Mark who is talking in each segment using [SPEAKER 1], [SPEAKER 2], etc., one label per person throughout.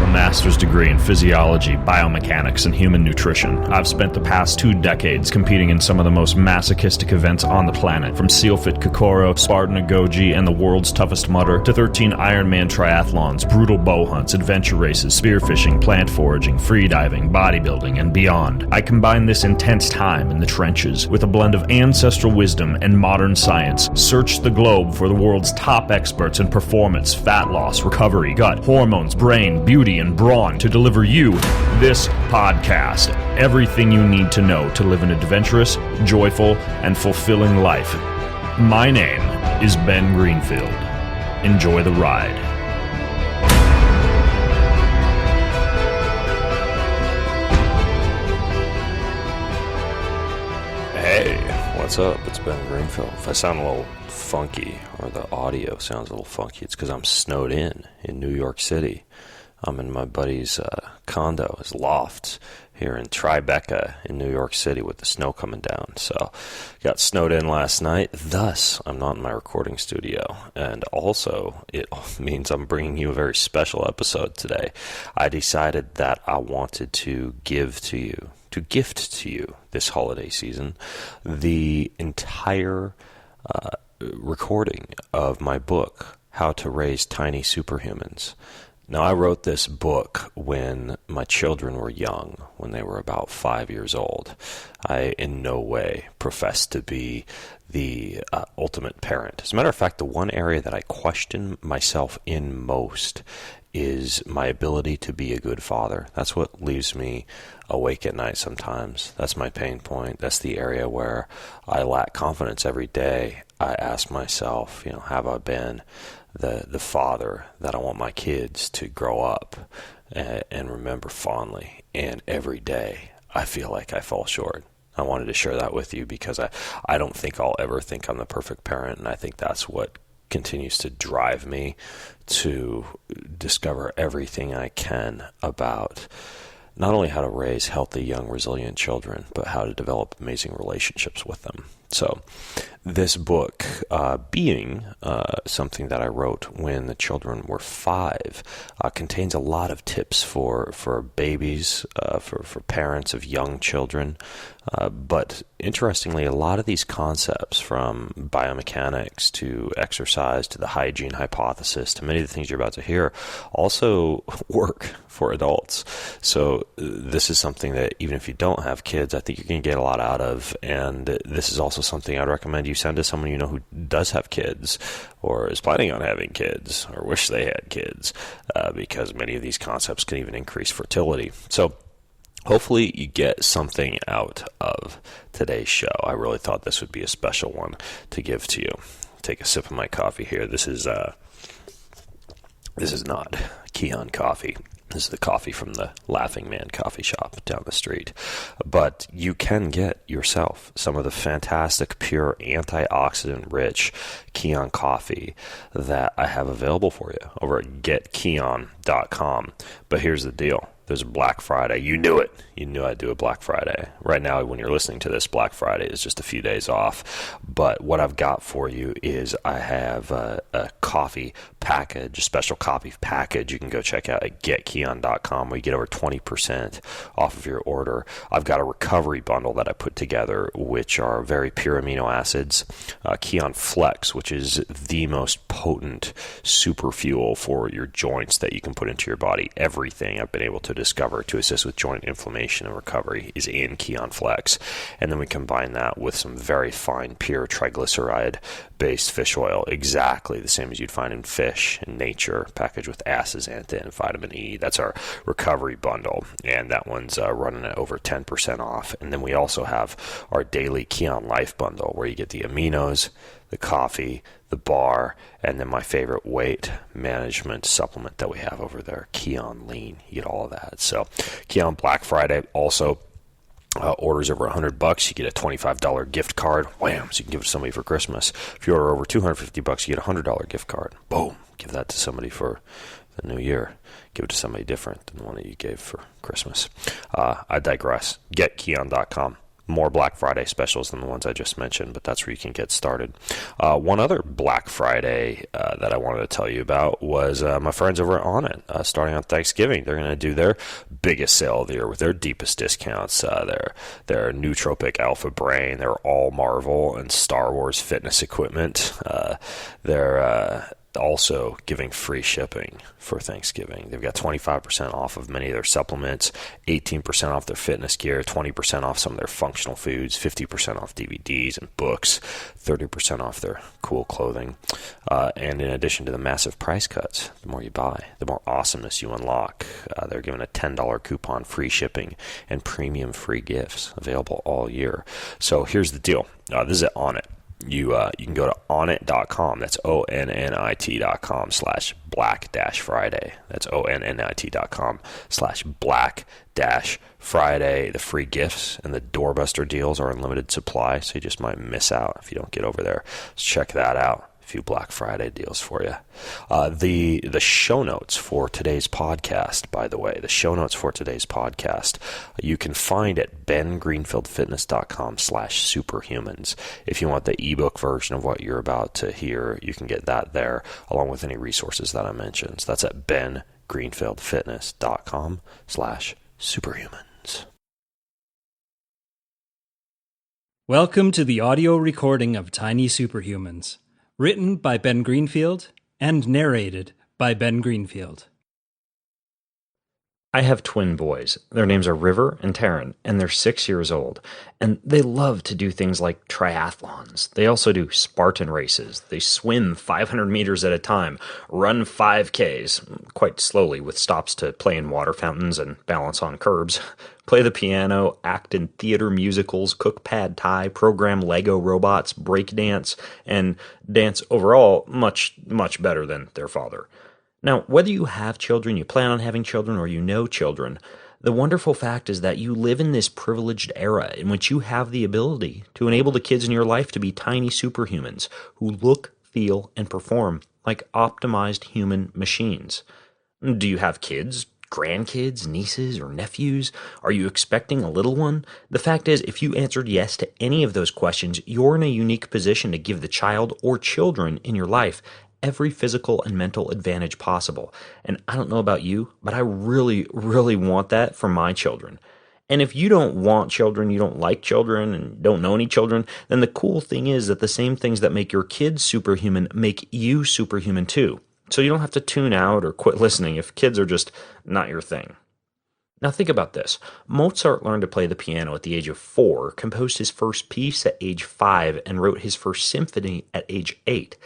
[SPEAKER 1] have a master's degree in physiology, biomechanics, and human nutrition. I've spent the past 2 decades competing in some of the most masochistic events on the planet, from SealFit Kokoro, Spartan Agoji, and the world's toughest mudder, to 13 Ironman triathlons, brutal bow hunts, adventure races, spearfishing, plant foraging, freediving, bodybuilding, and beyond. I combine this intense time in the trenches with a blend of ancestral wisdom and modern science. Search the globe for the world's top experts in performance, fat loss, recovery, gut, hormones, brain, beauty, and brawn to deliver you this podcast. Everything you need to know to live an adventurous, joyful, and fulfilling life. My name is Ben Greenfield. Enjoy the ride.
[SPEAKER 2] Hey, what's up? It's Ben Greenfield. If I sound a little funky or the audio sounds a little funky, it's because I'm snowed in New York City. I'm in my buddy's condo, his loft here in Tribeca in New York City with the snow coming down. So got snowed in last night, thus I'm not in my recording studio. And also it means I'm bringing you a very special episode today. I decided that I wanted to gift to you this holiday season the entire recording of my book, How to Raise Tiny Superhumans. Now, I wrote this book when my children were young, when they were about 5 years old. I in no way profess to be the ultimate parent. As a matter of fact, the one area that I question myself in most is my ability to be a good father. That's what leaves me awake at night sometimes. That's my pain point. That's the area where I lack confidence every day. I ask myself, have I been the father that I want my kids to grow up and remember fondly? And every day I feel like I fall short. I wanted to share that with you because I don't think I'll ever think I'm the perfect parent, and I think that's what continues to drive me to discover everything I can about not only how to raise healthy, young, resilient children, but how to develop amazing relationships with them. So this book, being something that I wrote when the children were 5, contains a lot of tips for babies, for parents of young children. But interestingly, a lot of these concepts, from biomechanics to exercise to the hygiene hypothesis to many of the things you're about to hear, also work for adults. So this is something that even if you don't have kids, I think you're going to get a lot out of. And this is also something I'd recommend you send to someone you know who does have kids or is planning on having kids or wish they had kids, because many of these concepts can even increase fertility. So hopefully you get something out of today's show. I really thought this would be a special one to give to you. Take a sip of my coffee here. This is not Keon coffee. This is the coffee from the Laughing Man coffee shop down the street. But you can get yourself some of the fantastic, pure, antioxidant-rich Keon coffee that I have available for you over at getkeon.com. But here's the deal. There's a Black Friday. You knew it. You knew I'd do a Black Friday. Right now, when you're listening to this, Black Friday is just a few days off. But what I've got for you is I have a coffee package, a special coffee package you can go check out at getkeon.com, where you get over 20% off of your order. I've got a recovery bundle that I put together, which are very pure amino acids. Keon Flex, which is the most potent super fuel for your joints that you can put into your body. Everything I've been able to discover to assist with joint inflammation and recovery is in Keon Flex. And then we combine that with some very fine, pure triglyceride-based fish oil, exactly the same as you'd find in fish in nature, packaged with astaxanthin and vitamin E. That's our recovery bundle, and that one's running at over 10% off. And then we also have our daily Keon Life bundle, where you get the aminos, the coffee, the bar, and then my favorite weight management supplement that we have over there, Keon Lean. You get all of that. So Keon Black Friday also orders over $100, you get a $25 gift card. Wham! So you can give it to somebody for Christmas. If you order over $250, you get a $100 gift card. Boom! Give that to somebody for the new year. Give it to somebody different than the one that you gave for Christmas. I digress. GetKeon.com. more Black Friday specials than the ones I just mentioned, but that's where you can get started. One other Black Friday that I wanted to tell you about was my friends over at On It. Starting on Thanksgiving, they're going to do their biggest sale of the year with their deepest discounts. Their Nootropic Alpha Brain, their All Marvel and Star Wars fitness equipment. They're also giving free shipping for Thanksgiving. They've got 25% off of many of their supplements, 18% off their fitness gear, 20% off some of their functional foods, 50% off DVDs and books, 30% off their cool clothing. And in addition to the massive price cuts, the more you buy, the more awesomeness you unlock. They're giving a $10 coupon, free shipping, and premium free gifts available all year. So here's the deal. This is On It. You can go to onnit.com. That's onnit.com/black-friday. That's onnit.com/black-friday. The free gifts and the doorbuster deals are in limited supply, so you just might miss out if you don't get over there. So check that out. Few Black Friday deals for you. The show notes for today's podcast, by the way, you can find at bengreenfieldfitness.com/superhumans. If you want the ebook version of what you're about to hear, you can get that there, along with any resources that I mentioned. So that's at bengreenfieldfitness.com/superhumans.
[SPEAKER 3] Welcome to the audio recording of Tiny Superhumans. Written by Ben Greenfield and narrated by Ben Greenfield.
[SPEAKER 4] I have twin boys. Their names are River and Taryn, and they're 6 years old. And they love to do things like triathlons. They also do Spartan races. They swim 500 meters at a time, run 5Ks, quite slowly with stops to play in water fountains and balance on curbs, play the piano, act in theater musicals, cook pad thai, program Lego robots, break dance, and dance overall much, much better than their father. Now, whether you have children, you plan on having children, or you know children, the wonderful fact is that you live in this privileged era in which you have the ability to enable the kids in your life to be tiny superhumans who look, feel, and perform like optimized human machines. Do you have kids, grandkids, nieces, or nephews? Are you expecting a little one? The fact is, if you answered yes to any of those questions, you're in a unique position to give the child or children in your life every physical and mental advantage possible. And I don't know about you, but I really, really want that for my children. And if you don't want children, you don't like children, and don't know any children, then the cool thing is that the same things that make your kids superhuman make you superhuman too. So you don't have to tune out or quit listening if kids are just not your thing. Now think about this. Mozart learned to play the piano at the age of 4, composed his first piece at age 5, and wrote his first symphony at age 8.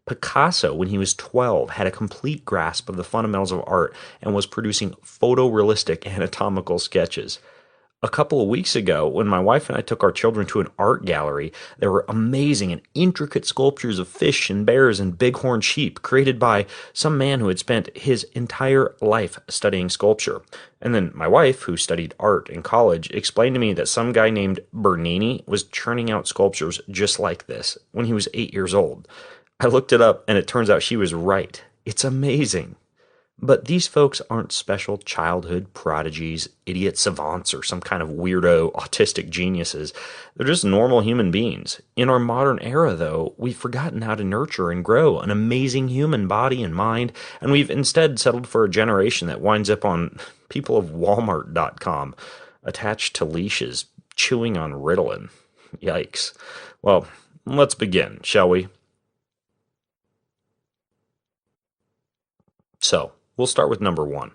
[SPEAKER 4] Picasso, when he was 12, had a complete grasp of the fundamentals of art and was producing photorealistic anatomical sketches. A couple of weeks ago, when my wife and I took our children to an art gallery, there were amazing and intricate sculptures of fish and bears and bighorn sheep created by some man who had spent his entire life studying sculpture. And then my wife, who studied art in college, explained to me that some guy named Bernini was churning out sculptures just like this when he was 8 years old. I looked it up, and it turns out she was right. It's amazing. But these folks aren't special childhood prodigies, idiot savants, or some kind of weirdo autistic geniuses. They're just normal human beings. In our modern era, though, we've forgotten how to nurture and grow an amazing human body and mind, and we've instead settled for a generation that winds up on peopleofwalmart.com, attached to leashes, chewing on Ritalin. Yikes. Well, let's begin, shall we? So, we'll start with number 1.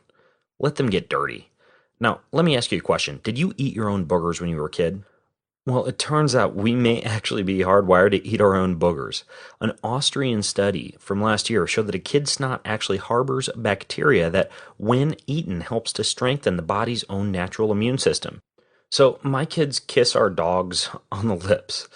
[SPEAKER 4] Let them get dirty. Now, let me ask you a question. Did you eat your own boogers when you were a kid? Well, it turns out we may actually be hardwired to eat our own boogers. An Austrian study from last year showed that a kid's snot actually harbors bacteria that, when eaten, helps to strengthen the body's own natural immune system. So my kids kiss our dogs on the lips.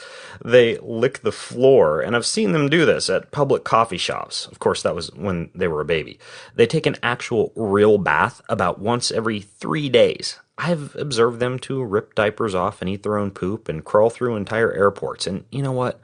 [SPEAKER 4] They lick the floor, and I've seen them do this at public coffee shops. Of course, that was when they were a baby. They take an actual real bath about once every 3 days. I've observed them to rip diapers off and eat their own poop and crawl through entire airports. And you know what?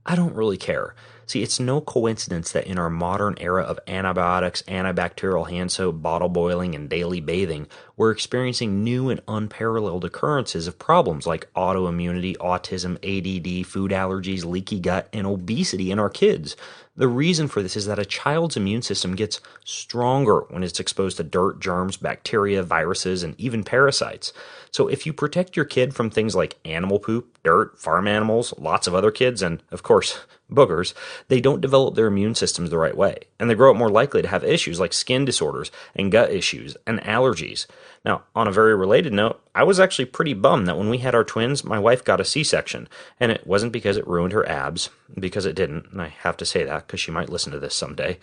[SPEAKER 4] I don't really care. See, it's no coincidence that in our modern era of antibiotics, antibacterial hand soap, bottle boiling, and daily bathing, we're experiencing new and unparalleled occurrences of problems like autoimmunity, autism, ADD, food allergies, leaky gut, and obesity in our kids. The reason for this is that a child's immune system gets stronger when it's exposed to dirt, germs, bacteria, viruses, and even parasites. So if you protect your kid from things like animal poop, dirt, farm animals, lots of other kids, and of course, boogers, they don't develop their immune systems the right way, and they grow up more likely to have issues like skin disorders and gut issues and allergies. Now, on a very related note, I was actually pretty bummed that when we had our twins, my wife got a C-section, and it wasn't because it ruined her abs, because it didn't, and I have to say that because she might listen to this someday.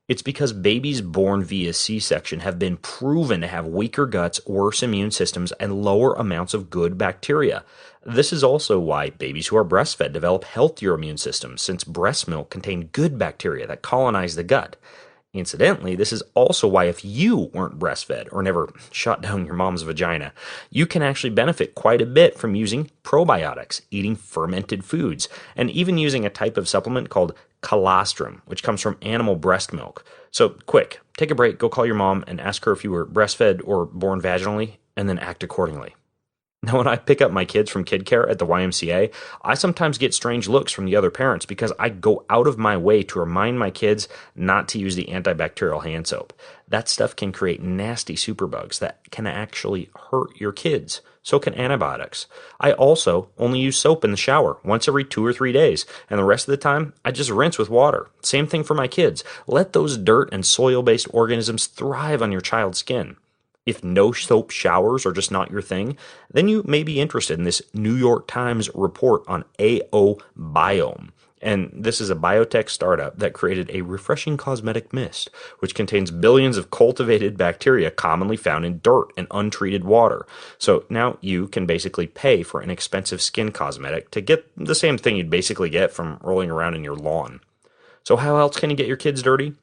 [SPEAKER 4] It's because babies born via C-section have been proven to have weaker guts, worse immune systems, and lower amounts of good bacteria. This is also why babies who are breastfed develop healthier immune systems, since breast milk contained good bacteria that colonize the gut. Incidentally, this is also why if you weren't breastfed or never shot down your mom's vagina, you can actually benefit quite a bit from using probiotics, eating fermented foods, and even using a type of supplement called colostrum, which comes from animal breast milk. So quick, take a break, go call your mom and ask her if you were breastfed or born vaginally, and then act accordingly. Now, when I pick up my kids from kid care at the YMCA, I sometimes get strange looks from the other parents because I go out of my way to remind my kids not to use the antibacterial hand soap. That stuff can create nasty superbugs that can actually hurt your kids. So can antibiotics. I also only use soap in the shower once every 2 or 3 days, and the rest of the time, I just rinse with water. Same thing for my kids. Let those dirt and soil-based organisms thrive on your child's skin. If no soap showers are just not your thing, then you may be interested in this New York Times report on AO Biome. And this is a biotech startup that created a refreshing cosmetic mist, which contains billions of cultivated bacteria commonly found in dirt and untreated water. So now you can basically pay for an expensive skin cosmetic to get the same thing you'd basically get from rolling around in your lawn. So how else can you get your kids dirty?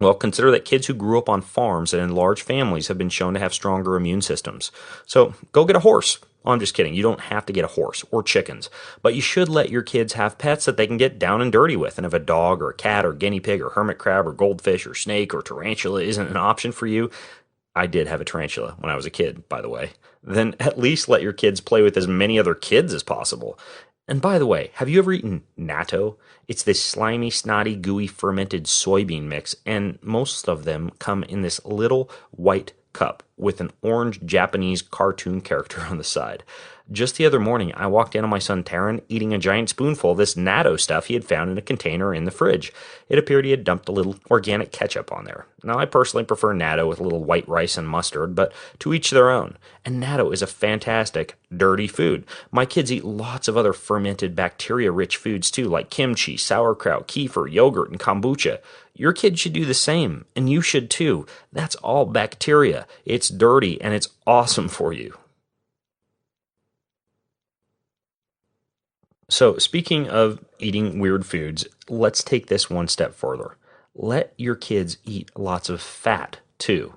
[SPEAKER 4] Well, consider that kids who grew up on farms and in large families have been shown to have stronger immune systems. So go get a horse. Oh, I'm just kidding. You don't have to get a horse or chickens, but you should let your kids have pets that they can get down and dirty with. And if a dog or a cat or guinea pig or hermit crab or goldfish or snake or tarantula isn't an option for you, I did have a tarantula when I was a kid, by the way, then at least let your kids play with as many other kids as possible. And by the way, have you ever eaten natto? It's this slimy, snotty, gooey, fermented soybean mix, and most of them come in this little white cup with an orange Japanese cartoon character on the side. Just the other morning, I walked in on my son Taryn eating a giant spoonful of this natto stuff he had found in a container in the fridge. It appeared he had dumped a little organic ketchup on there. Now, I personally prefer natto with a little white rice and mustard, but to each their own. And natto is a fantastic, dirty food. My kids eat lots of other fermented, bacteria-rich foods too, like kimchi, sauerkraut, kefir, yogurt, and kombucha. Your kids should do the same, and you should too. That's all bacteria. It's dirty, and it's awesome for you. So, speaking of eating weird foods, let's take this one step further. Let your kids eat lots of fat, too.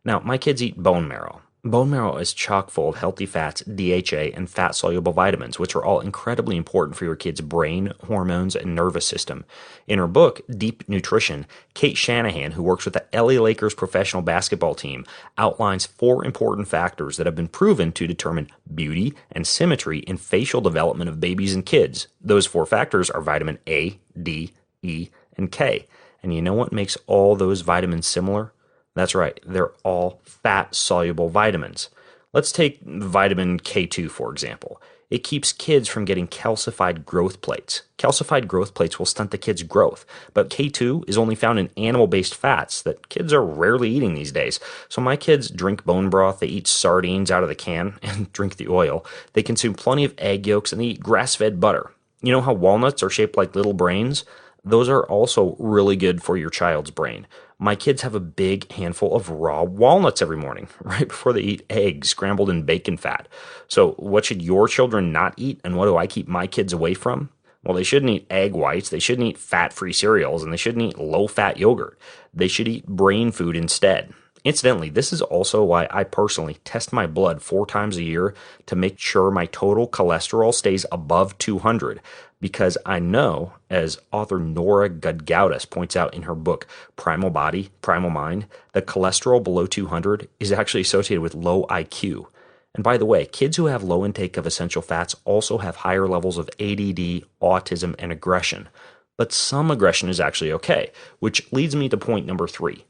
[SPEAKER 4] Now, my kids eat bone marrow. Bone marrow is chock full of healthy fats, DHA, and fat-soluble vitamins, which are all incredibly important for your kid's brain, hormones, and nervous system. In her book, Deep Nutrition, Kate Shanahan, who works with the LA Lakers professional basketball team, outlines 4 important factors that have been proven to determine beauty and symmetry in facial development of babies and kids. Those 4 factors are vitamin A, D, E, and K. And you know what makes all those vitamins similar? That's right, they're all fat-soluble vitamins. Let's take vitamin K2, for example. It keeps kids from getting calcified growth plates. Calcified growth plates will stunt the kid's growth, but K2 is only found in animal-based fats that kids are rarely eating these days. So my kids drink bone broth, they eat sardines out of the can, and drink the oil. They consume plenty of egg yolks, and they eat grass-fed butter. You know how walnuts are shaped like little brains? Those are also really good for your child's brain. My kids have a big handful of raw walnuts every morning, right before they eat eggs scrambled in bacon fat. So what should your children not eat, and what do I keep my kids away from? Well, they shouldn't eat egg whites, they shouldn't eat fat-free cereals, and they shouldn't eat low-fat yogurt. They should eat brain food instead. Incidentally, this is also why I personally test my blood 4 times a year to make sure my total cholesterol stays above 200. Because I know, as author Nora Gudgaudas points out in her book Primal Body, Primal Mind, that cholesterol below 200 is actually associated with low IQ. And by the way, kids who have low intake of essential fats also have higher levels of ADD, autism, and aggression. But some aggression is actually okay, which leads me to point number 3.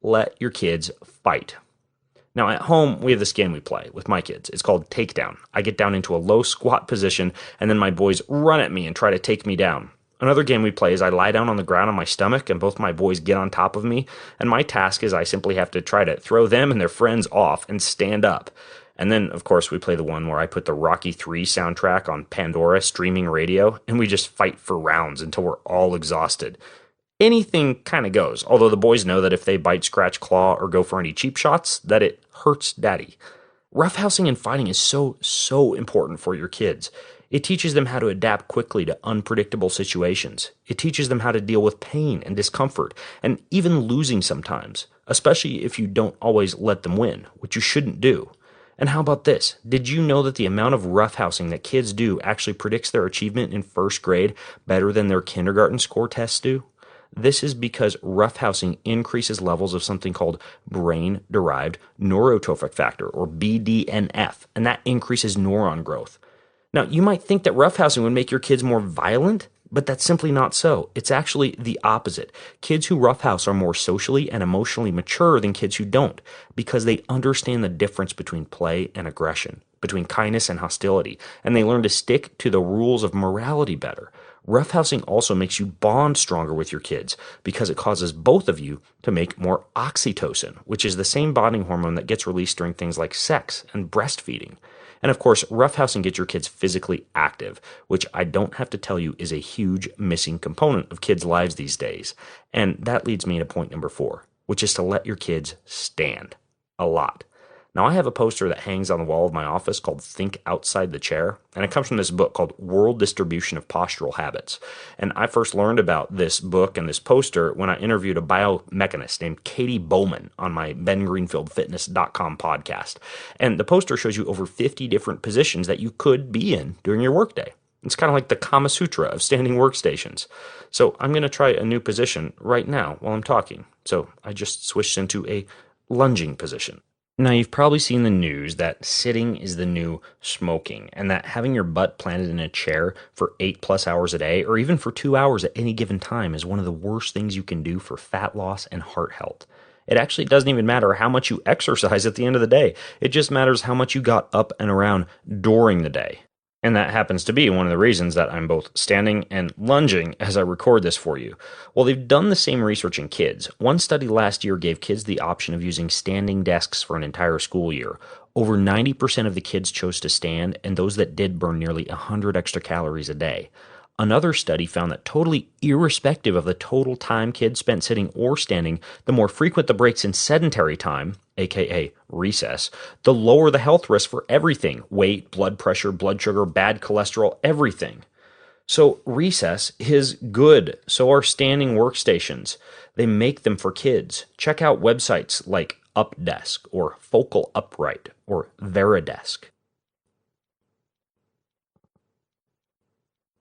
[SPEAKER 4] Let your kids fight. Now, at home, we have this game we play with my kids. It's called Takedown. I get down into a low squat position, and then my boys run at me and try to take me down. Another game we play is I lie down on the ground on my stomach, and both my boys get on top of me, and my task is I simply have to try to throw them and their friends off and stand up. And then, of course, we play the one where I put the Rocky III soundtrack on Pandora streaming radio, and we just fight for rounds until we're all exhausted. Anything kind of goes, although the boys know that if they bite, scratch, claw, or go for any cheap shots, that it hurts daddy. Roughhousing and fighting is so important for your kids. It teaches them how to adapt quickly to unpredictable situations. It teaches them how to deal with pain and discomfort, and even losing sometimes, especially if you don't always let them win, which you shouldn't do. And how about this? Did you know that the amount of roughhousing that kids do actually predicts their achievement in first grade better than their kindergarten score tests do? This is because roughhousing increases levels of something called brain-derived neurotrophic factor, or BDNF, and that increases neuron growth. Now, you might think that roughhousing would make your kids more violent, but that's simply not so. It's actually the opposite. Kids who roughhouse are more socially and emotionally mature than kids who don't, because they understand the difference between play and aggression, between kindness and hostility, and they learn to stick to the rules of morality better. Roughhousing also makes you bond stronger with your kids because it causes both of you to make more oxytocin, which is the same bonding hormone that gets released during things like sex and breastfeeding. And of course, roughhousing gets your kids physically active, which I don't have to tell you is a huge missing component of kids' lives these days. And that leads me to point number 4, which is to let your kids stand a lot. Now, I have a poster that hangs on the wall of my office called Think Outside the Chair, and it comes from this book called World Distribution of Postural Habits. And I first learned about this book and this poster when I interviewed a biomechanist named Katie Bowman on my BenGreenfieldFitness.com podcast. And the poster shows you over 50 different positions that you could be in during your workday. It's kind of like the Kama Sutra of standing workstations. So I'm going to try a new position right now while I'm talking. So I just switched into a lunging position. Now, you've probably seen the news that sitting is the new smoking, and that having your butt planted in a chair for 8+ hours a day, or even for 2 hours at any given time, is one of the worst things you can do for fat loss and heart health. It actually doesn't even matter how much you exercise at the end of the day. It just matters how much you got up and around during the day. And that happens to be one of the reasons that I'm both standing and lunging as I record this for you. Well, they've done the same research in kids. One study last year gave kids the option of using standing desks for an entire school year. Over 90% of the kids chose to stand, and those that did burned nearly 100 extra calories a day. Another study found that totally irrespective of the total time kids spent sitting or standing, the more frequent the breaks in sedentary time, aka recess, the lower the health risk for everything: weight, blood pressure, blood sugar, bad cholesterol, everything. So recess is good. So are standing workstations. They make them for kids. Check out websites like UpDesk or Focal Upright or Veridesk.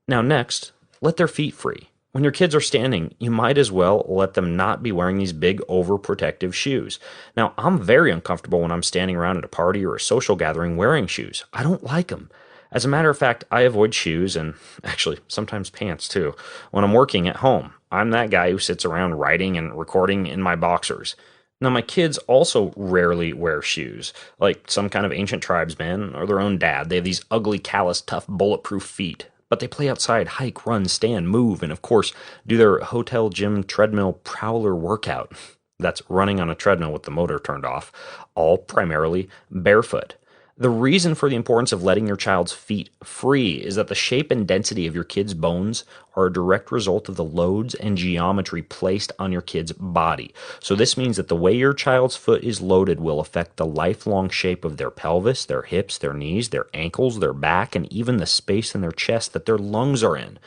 [SPEAKER 4] Now next, let their feet free. When your kids are standing, you might as well let them not be wearing these big overprotective shoes. Now, I'm very uncomfortable when I'm standing around at a party or a social gathering wearing shoes. I don't like them. As a matter of fact, I avoid shoes and actually sometimes pants too when I'm working at home. I'm that guy who sits around writing and recording in my boxers. Now, my kids also rarely wear shoes, like some kind of ancient tribesman or their own dad. They have these ugly, callous, tough, bulletproof feet. But they play outside, hike, run, stand, move, and of course, do their hotel gym treadmill prowler workout. That's running on a treadmill with the motor turned off, all primarily barefoot. The reason for the importance of letting your child's feet free is that the shape and density of your kid's bones are a direct result of the loads and geometry placed on your kid's body. So this means that the way your child's foot is loaded will affect the lifelong shape of their pelvis, their hips, their knees, their ankles, their back, and even the space in their chest that their lungs are in.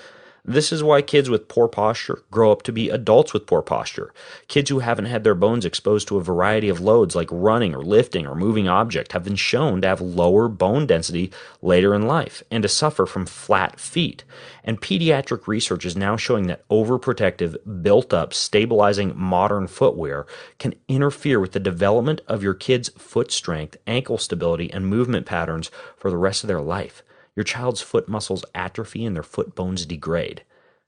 [SPEAKER 4] This is why kids with poor posture grow up to be adults with poor posture. Kids who haven't had their bones exposed to a variety of loads like running or lifting or moving object have been shown to have lower bone density later in life and to suffer from flat feet. And pediatric research is now showing that overprotective, built-up, stabilizing modern footwear can interfere with the development of your kid's foot strength, ankle stability, and movement patterns for the rest of their life. Your child's foot muscles atrophy and their foot bones degrade.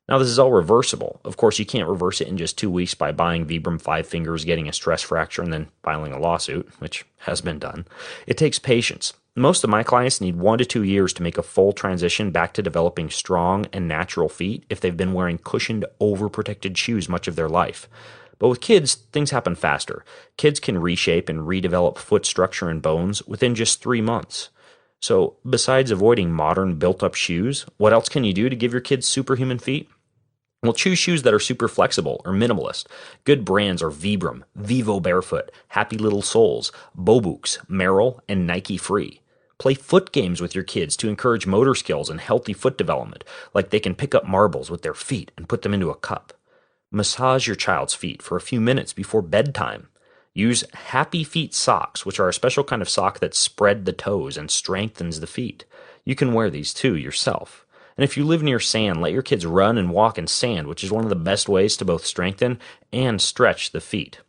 [SPEAKER 4] Now, this is all reversible. Of course, you can't reverse it in just 2 weeks by buying Vibram 5 fingers, getting a stress fracture, and then filing a lawsuit, which has been done. It takes patience. Most of my clients need 1 to 2 years to make a full transition back to developing strong and natural feet if they've been wearing cushioned, overprotected shoes much of their life. But with kids, things happen faster. Kids can reshape and redevelop foot structure and bones within just 3 months. So, besides avoiding modern built-up shoes, what else can you do to give your kids superhuman feet? Well, choose shoes that are super flexible or minimalist. Good brands are Vibram, Vivo Barefoot, Happy Little Soles, Bobooks, Merrell, and Nike Free. Play foot games with your kids to encourage motor skills and healthy foot development, like they can pick up marbles with their feet and put them into a cup. Massage your child's feet for a few minutes before bedtime. Use Happy Feet socks, which are a special kind of sock that spread the toes and strengthens the feet. You can wear these too yourself. And if you live near sand, let your kids run and walk in sand, which is one of the best ways to both strengthen and stretch the feet.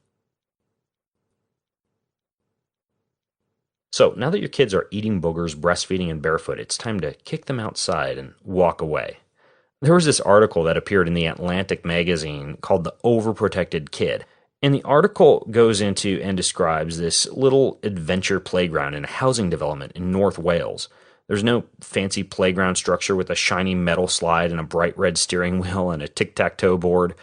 [SPEAKER 4] So now that your kids are eating boogers, breastfeeding, and barefoot, it's time to kick them outside and walk away. There was this article that appeared in the Atlantic magazine called The Overprotected Kid. And the article goes into and describes this little adventure playground in a housing development in North Wales. There's no fancy playground structure with a shiny metal slide and a bright red steering wheel and a tic-tac-toe board.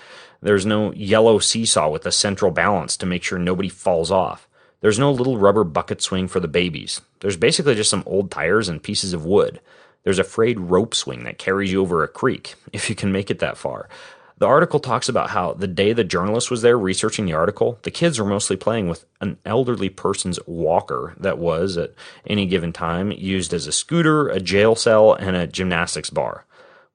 [SPEAKER 4] There's no yellow seesaw with a central balance to make sure nobody falls off. There's no little rubber bucket swing for the babies. There's basically just some old tires and pieces of wood. There's a frayed rope swing that carries you over a creek, if you can make it that far. The article talks about how the day the journalist was there researching the article, the kids were mostly playing with an elderly person's walker that was, at any given time, used as a scooter, a jail cell, and a gymnastics bar.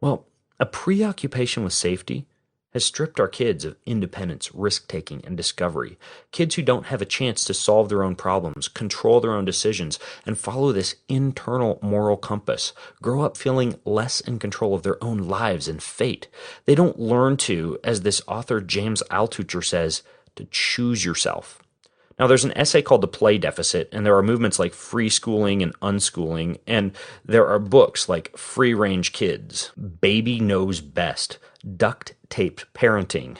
[SPEAKER 4] Well, a preoccupation with safety has stripped our kids of independence, risk-taking, and discovery. Kids who don't have a chance to solve their own problems, control their own decisions, and follow this internal moral compass grow up feeling less in control of their own lives and fate. They don't learn to, as this author James Altucher says, to choose yourself. Now, there's an essay called The Play Deficit, and there are movements like free schooling and unschooling, and there are books like Free Range Kids, Baby Knows Best, Duct Taped Parenting,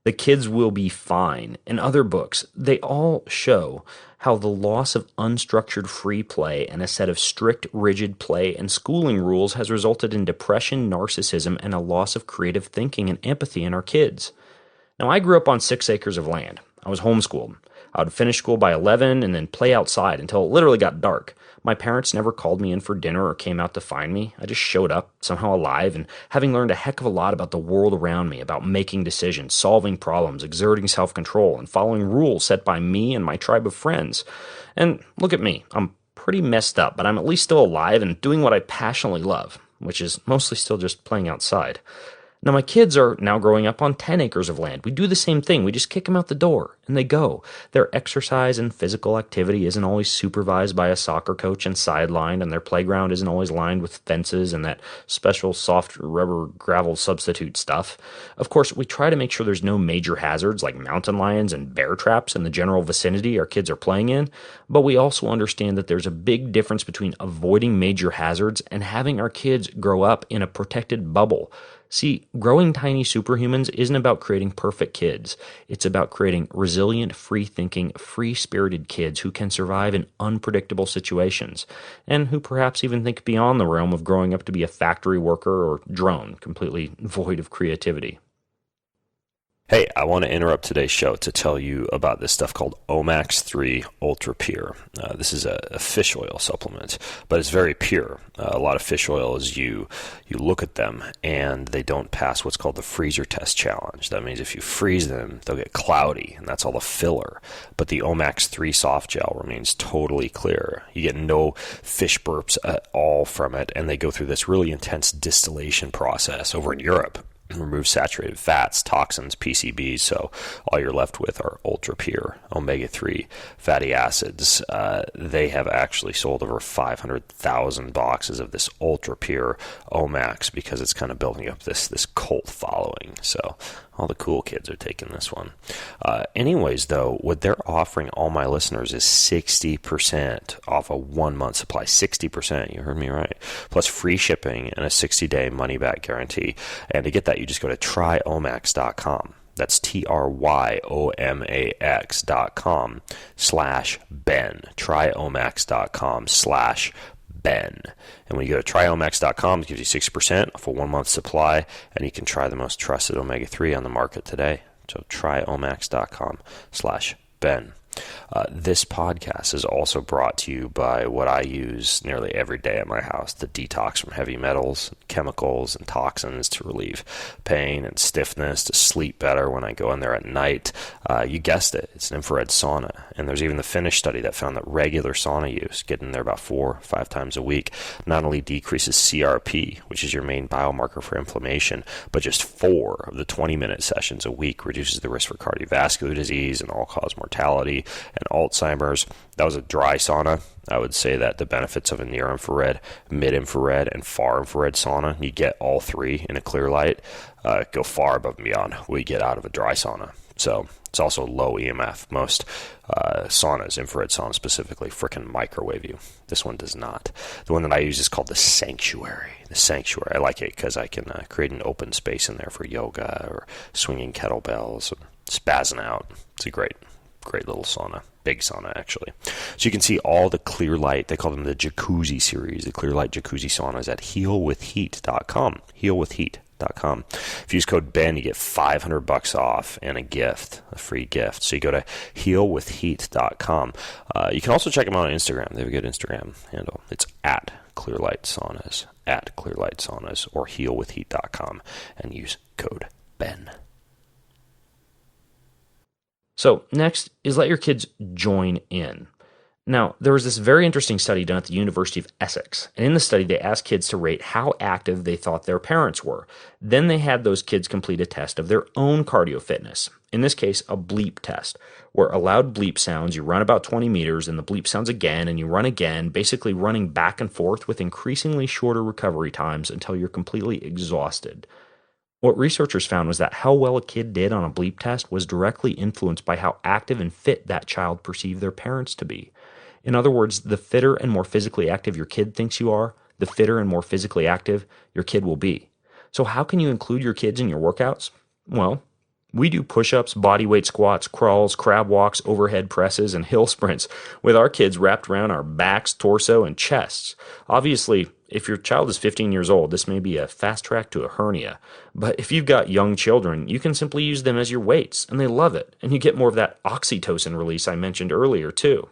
[SPEAKER 4] The Kids Will Be Fine, and other books. They all show how the loss of unstructured free play and a set of strict, rigid play and schooling rules has resulted in depression, narcissism, and a loss of creative thinking and empathy in our kids. Now, I grew up on 6 acres of land. I was homeschooled. I would finish school by 11 and then play outside until it literally got dark. My parents never called me in for dinner or came out to find me. I just showed up, somehow alive, and having learned a heck of a lot about the world around me, about making decisions, solving problems, exerting self-control, and following rules set by me and my tribe of friends. And look at me. I'm pretty messed up, but I'm at least still alive and doing what I passionately love, which is mostly still just playing outside. Now, my kids are now growing up on 10 acres of land. We do the same thing. We just kick them out the door, and they go. Their exercise and physical activity isn't always supervised by a soccer coach and sidelined, and their playground isn't always lined with fences and that special soft rubber gravel substitute stuff. Of course, we try to make sure there's no major hazards like mountain lions and bear traps in the general vicinity our kids are playing in, but we also understand that there's a big difference between avoiding major hazards and having our kids grow up in a protected bubble. See, growing tiny superhumans isn't about creating perfect kids. It's about creating resilient, free-thinking, free-spirited kids who can survive in unpredictable situations, and who perhaps even think beyond the realm of growing up to be a factory worker or drone, completely void of creativity.
[SPEAKER 2] Hey, I want to interrupt today's show to tell you about this stuff called Omax 3 Ultra Pure. This is a fish oil supplement, but it's very pure. A lot of fish oils, you look at them and they don't pass what's called the freezer test challenge. That means if you freeze them, they'll get cloudy, and that's all the filler. But the Omax 3 soft gel remains totally clear. You get no fish burps at all from it, and they go through this really intense distillation process over in Europe. Remove saturated fats, toxins, PCBs, so all you're left with are ultra pure omega-3 fatty acids. They have actually sold over 500,000 boxes of this ultra pure Omax because it's kind of building up this cult following. So all the cool kids are taking this one. Anyways, though, what they're offering all my listeners is 60% off a 1-month supply. 60%, you heard me right. Plus free shipping and a 60-day money-back guarantee. And to get that, you just go to tryomax.com. That's tryomax.com/Ben. Tryomax.com/Ben. And when you go to tryomax.com, it gives you 60% off a 1-month supply, and you can try the most trusted omega-3 on the market today. So tryomax.com/Ben. This podcast is also brought to you by what I use nearly every day at my house, the detox from heavy metals, chemicals, and toxins to relieve pain and stiffness, to sleep better when I go in there at night. You guessed it, it's an infrared sauna. And there's even the Finnish study that found that regular sauna use, getting there about 4 or 5 times a week, not only decreases CRP, which is your main biomarker for inflammation, but just 4 of the 20-minute sessions a week reduces the risk for cardiovascular disease and all-cause mortality and Alzheimer's. That was a dry sauna. I would say that the benefits of a near-infrared, mid-infrared, and far-infrared sauna, you get all 3 in a clear light, go far above and beyond what we get out of a dry sauna. So it's also low EMF. Most saunas, infrared saunas specifically, frickin' microwave you. This one does not. The one that I use is called the Sanctuary. The Sanctuary. I like it because I can create an open space in there for yoga or swinging kettlebells and spazzing out. It's a great little sauna. Big sauna, actually. So you can see all the clear light, they call them the jacuzzi series, the clear light jacuzzi saunas at healwithheat.com. Healwithheat.com. If you use code Ben, you get $500 off and a free gift. So you go to healwithheat.com. You can also check them out on Instagram. They have a good Instagram handle. It's at Clearlight Saunas, or healwithheat.com, and use code Ben.
[SPEAKER 4] So next is let your kids join in. Now, there was this very interesting study done at the University of Essex, and in the study they asked kids to rate how active they thought their parents were. Then they had those kids complete a test of their own cardio fitness, in this case a bleep test, where a loud bleep sounds, you run about 20 meters, and the bleep sounds again, and you run again, basically running back and forth with increasingly shorter recovery times until you're completely exhausted. What researchers found was that how well a kid did on a bleep test was directly influenced by how active and fit that child perceived their parents to be. In other words, the fitter and more physically active your kid thinks you are, the fitter and more physically active your kid will be. So how can you include your kids in your workouts? Well, we do push-ups, bodyweight squats, crawls, crab walks, overhead presses, and hill sprints with our kids wrapped around our backs, torso, and chests. Obviously, if your child is 15 years old, this may be a fast track to a hernia. But if you've got young children, you can simply use them as your weights, and they love it. And you get more of that oxytocin release I mentioned earlier, too.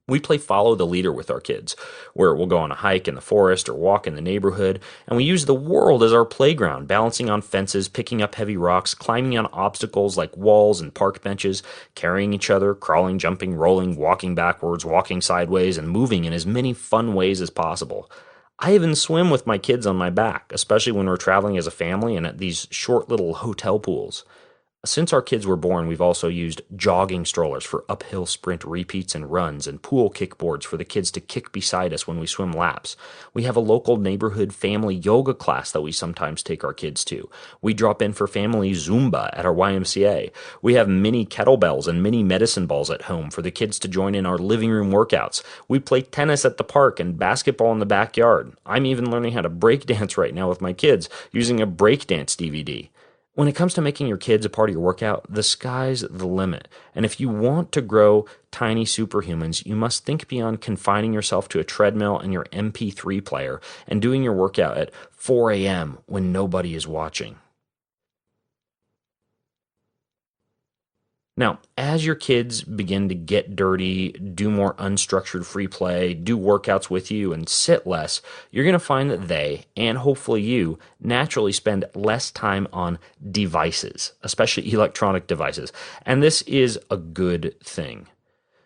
[SPEAKER 4] We play follow the leader with our kids, where we'll go on a hike in the forest or walk in the neighborhood, and we use the world as our playground, balancing on fences, picking up heavy rocks, climbing on obstacles like walls and park benches, carrying each other, crawling, jumping, rolling, walking backwards, walking sideways, and moving in as many fun ways as possible. I even swim with my kids on my back, especially when we're traveling as a family and at these short little hotel pools. Since our kids were born, we've also used jogging strollers for uphill sprint repeats and runs, and pool kickboards for the kids to kick beside us when we swim laps. We have a local neighborhood family yoga class that we sometimes take our kids to. We drop in for family Zumba at our YMCA. We have mini kettlebells and mini medicine balls at home for the kids to join in our living room workouts. We play tennis at the park and basketball in the backyard. I'm even learning how to break dance right now with my kids using a breakdance DVD. When it comes to making your kids a part of your workout, the sky's the limit. And if you want to grow tiny superhumans, you must think beyond confining yourself to a treadmill and your MP3 player and doing your workout at 4 a.m. when nobody is watching. Now, as your kids begin to get dirty, do more unstructured free play, do workouts with you, and sit less, you're going to find that they, and hopefully you, naturally spend less time on devices, especially electronic devices. And this is a good thing.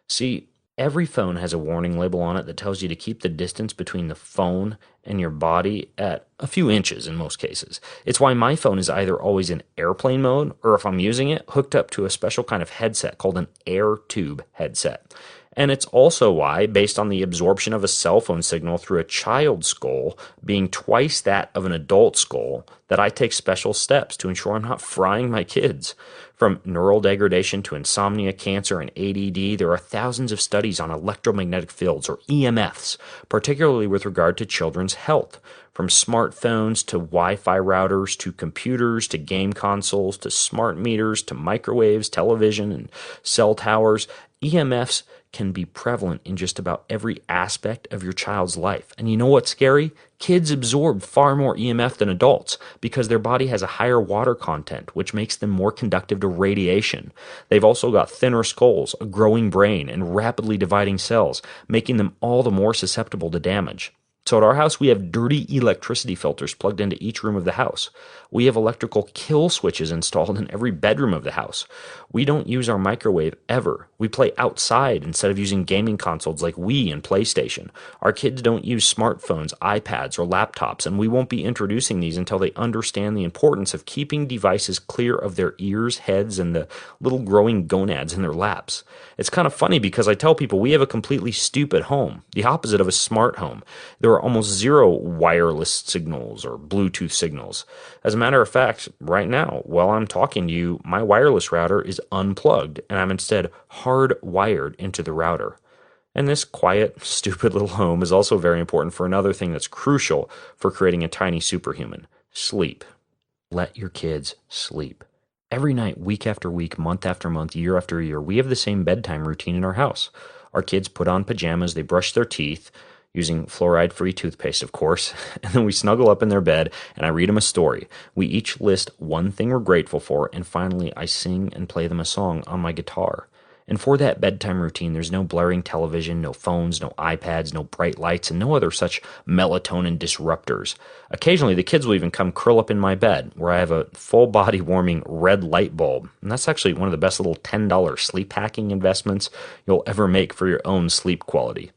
[SPEAKER 4] See, every phone has a warning label on it that tells you to keep the distance between the phone and your body at a few inches in most cases. It's why my phone is either always in airplane mode, or if I'm using it, hooked up to a special kind of headset called an air tube headset. And it's also why, based on the absorption of a cell phone signal through a child's skull being twice that of an adult skull, that I take special steps to ensure I'm not frying my kids. From neural degradation to insomnia, cancer, and ADD, there are thousands of studies on electromagnetic fields, or EMFs, particularly with regard to children's health. From smartphones to Wi-Fi routers to computers to game consoles to smart meters to microwaves, television, and cell towers, EMFs can be prevalent in just about every aspect of your child's life. And you know what's scary? Kids absorb far more EMF than adults because their body has a higher water content, which makes them more conductive to radiation. They've also got thinner skulls, a growing brain, and rapidly dividing cells, making them all the more susceptible to damage. So at our house, we have dirty electricity filters plugged into each room of the house. We have electrical kill switches installed in every bedroom of the house. We don't use our microwave ever. We play outside instead of using gaming consoles like Wii and PlayStation. Our kids don't use smartphones, iPads, or laptops, and we won't be introducing these until they understand the importance of keeping devices clear of their ears, heads, and the little growing gonads in their laps. It's kind of funny because I tell people we have a completely stupid home, the opposite of a smart home. There are almost zero wireless signals or Bluetooth signals. As a matter of fact, right now, while I'm talking to you, my wireless router is unplugged, and I'm instead hardwired into the router. And this quiet, stupid little home is also very important for another thing that's crucial for creating a tiny superhuman: sleep. Let your kids sleep. Every night, week after week, month after month, year after year, we have the same bedtime routine in our house. Our kids put on pajamas, they brush their teeth, using fluoride-free toothpaste, of course, and then we snuggle up in their bed, and I read them a story. We each list one thing we're grateful for, and finally I sing and play them a song on my guitar. And for that bedtime routine, there's no blaring television, no phones, no iPads, no bright lights, and no other such melatonin disruptors. Occasionally, the kids will even come curl up in my bed, where I have a full-body warming red light bulb. And that's actually one of the best little $10 sleep hacking investments you'll ever make for your own sleep quality.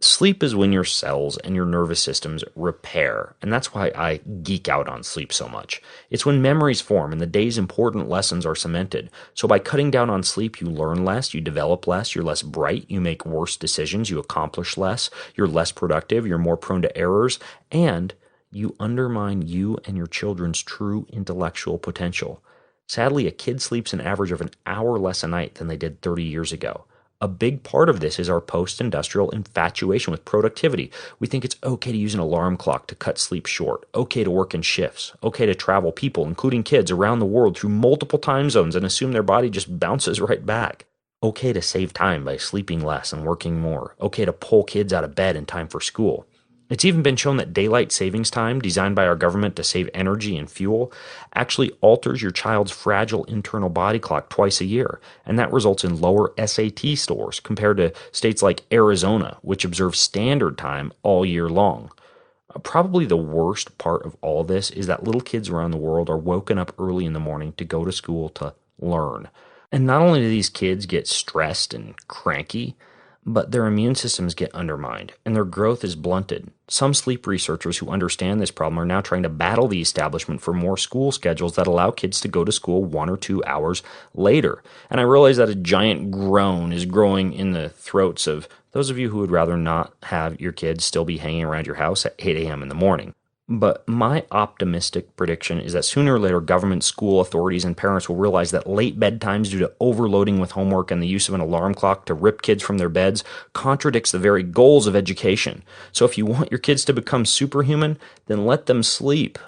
[SPEAKER 4] Sleep is when your cells and your nervous systems repair, and that's why I geek out on sleep so much. It's when memories form and the day's important lessons are cemented. So by cutting down on sleep, you learn less, you develop less, you're less bright, you make worse decisions, you accomplish less, you're less productive, you're more prone to errors, and you undermine you and your children's true intellectual potential. Sadly, a kid sleeps an average of an hour less a night than they did 30 years ago. A big part of this is our post-industrial infatuation with productivity. We think it's okay to use an alarm clock to cut sleep short, okay to work in shifts, okay to travel people, including kids, around the world through multiple time zones and assume their body just bounces right back. Okay to save time by sleeping less and working more. Okay to pull kids out of bed in time for school. It's even been shown that daylight savings time, designed by our government to save energy and fuel, actually alters your child's fragile internal body clock twice a year, and that results in lower SAT scores compared to states like Arizona, which observe standard time all year long. Probably the worst part of all this is that little kids around the world are woken up early in the morning to go to school to learn. And not only do these kids get stressed and cranky, but their immune systems get undermined, and their growth is blunted. Some sleep researchers who understand this problem are now trying to battle the establishment for more school schedules that allow kids to go to school 1 or 2 hours later. And I realize that a giant groan is growing in the throats of those of you who would rather not have your kids still be hanging around your house at 8 a.m. in the morning. But my optimistic prediction is that sooner or later government, school authorities, and parents will realize that late bedtimes due to overloading with homework and the use of an alarm clock to rip kids from their beds contradicts the very goals of education. So if you want your kids to become superhuman, then let them sleep.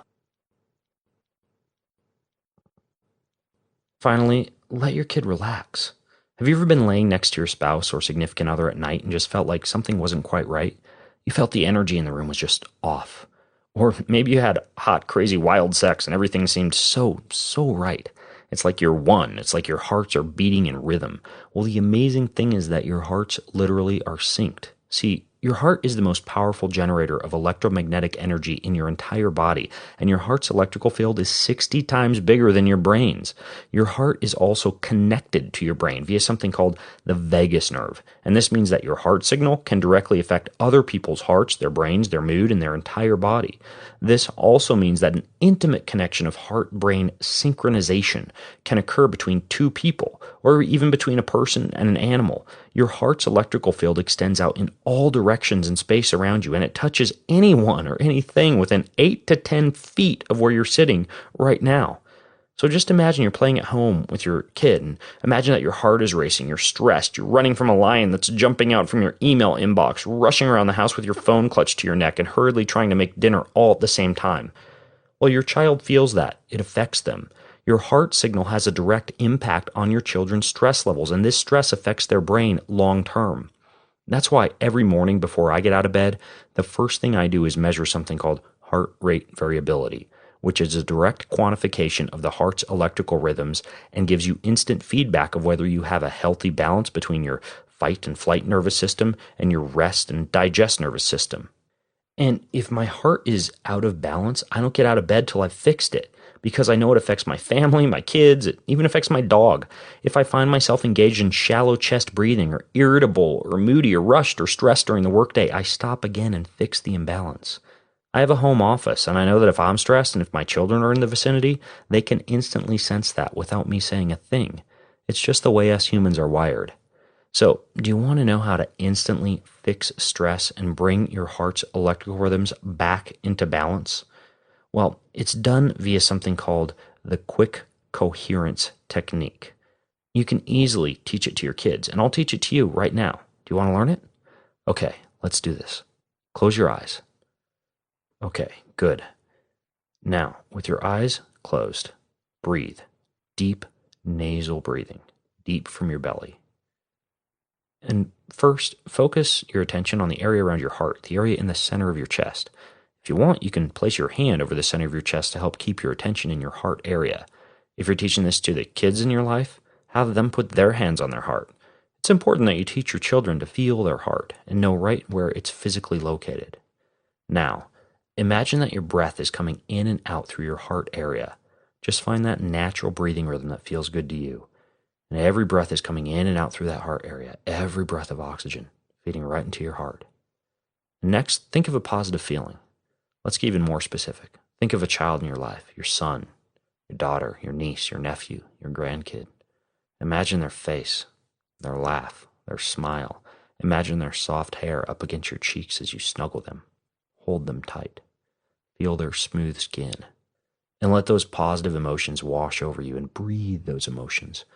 [SPEAKER 4] Finally, let your kid relax. Have you ever been laying next to your spouse or significant other at night and just felt like something wasn't quite right? You felt the energy in the room was just off. Or maybe you had hot, crazy, wild sex and everything seemed so right. It's like you're one. It's like your hearts are beating in rhythm. Well, the amazing thing is that your hearts literally are synced. See, your heart is the most powerful generator of electromagnetic energy in your entire body, and your heart's electrical field is 60 times bigger than your brain's. Your heart is also connected to your brain via something called the vagus nerve, and this means that your heart signal can directly affect other people's hearts, their brains, their mood, and their entire body. This also means that an intimate connection of heart-brain synchronization can occur between two people, or even between a person and an animal. Your heart's electrical field extends out in all directions in space around you, and it touches anyone or anything within 8 to 10 feet of where you're sitting right now. So just imagine you're playing at home with your kid, and imagine that your heart is racing, you're stressed, you're running from a lion that's jumping out from your email inbox, rushing around the house with your phone clutched to your neck, and hurriedly trying to make dinner all at the same time. Well, your child feels that. It affects them. Your heart signal has a direct impact on your children's stress levels, and this stress affects their brain long term. That's why every morning before I get out of bed, the first thing I do is measure something called heart rate variability, which is a direct quantification of the heart's electrical rhythms and gives you instant feedback of whether you have a healthy balance between your fight and flight nervous system and your rest and digest nervous system. And if my heart is out of balance, I don't get out of bed till I've fixed it, because I know it affects my family, my kids, it even affects my dog. If I find myself engaged in shallow chest breathing or irritable or moody or rushed or stressed during the workday, I stop again and fix the imbalance. I have a home office, and I know that if I'm stressed and if my children are in the vicinity, they can instantly sense that without me saying a thing. It's just the way us humans are wired. So, do you want to know how to instantly fix stress and bring your heart's electrical rhythms back into balance? Well, it's done via something called the quick coherence technique. You can easily teach it to your kids, and I'll teach it to you right now. Do you want to learn it? Okay, let's do this. Close your eyes. Okay, good. Now, with your eyes closed, breathe. Deep nasal breathing, deep from your belly. And first, focus your attention on the area around your heart, the area in the center of your chest. If you want, you can place your hand over the center of your chest to help keep your attention in your heart area. If you're teaching this to the kids in your life, have them put their hands on their heart. It's important that you teach your children to feel their heart and know right where it's physically located. Now, imagine that your breath is coming in and out through your heart area. Just find that natural breathing rhythm that feels good to you. And every breath is coming in and out through that heart area. Every breath of oxygen feeding right into your heart. Next, think of a positive feeling. Let's get even more specific. Think of a child in your life, your son, your daughter, your niece, your nephew, your grandkid. Imagine their face, their laugh, their smile. Imagine their soft hair up against your cheeks as you snuggle them. Hold them tight. Feel their smooth skin. And let those positive emotions wash over you, and breathe those emotions.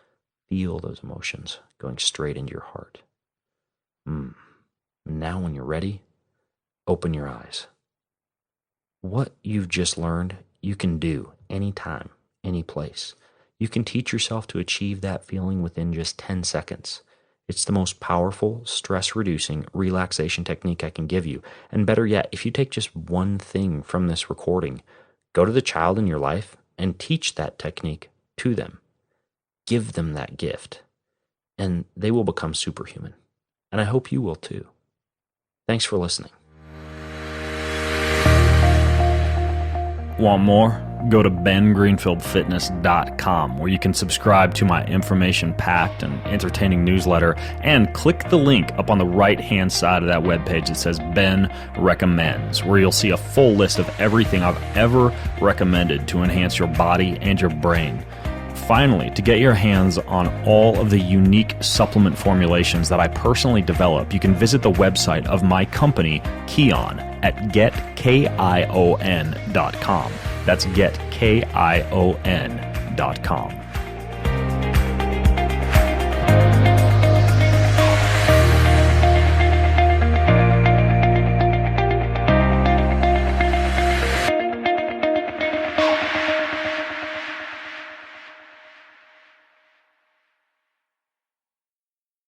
[SPEAKER 4] Feel those emotions going straight into your heart. Now when you're ready, open your eyes. What you've just learned, you can do anytime, any place. You can teach yourself to achieve that feeling within just 10 seconds. It's the most powerful, stress-reducing relaxation technique I can give you. And better yet, if you take just one thing from this recording, go to the child in your life and teach that technique to them. Give them that gift, and they will become superhuman. And I hope you will too. Thanks for listening.
[SPEAKER 1] Want more? Go to bengreenfieldfitness.com, where you can subscribe to my information-packed and entertaining newsletter, and click the link up on the right-hand side of that webpage that says Ben Recommends, where you'll see a full list of everything I've ever recommended to enhance your body and your brain. Finally, to get your hands on all of the unique supplement formulations that I personally develop, you can visit the website of my company, Kion, at getkion.com. That's getkion.com.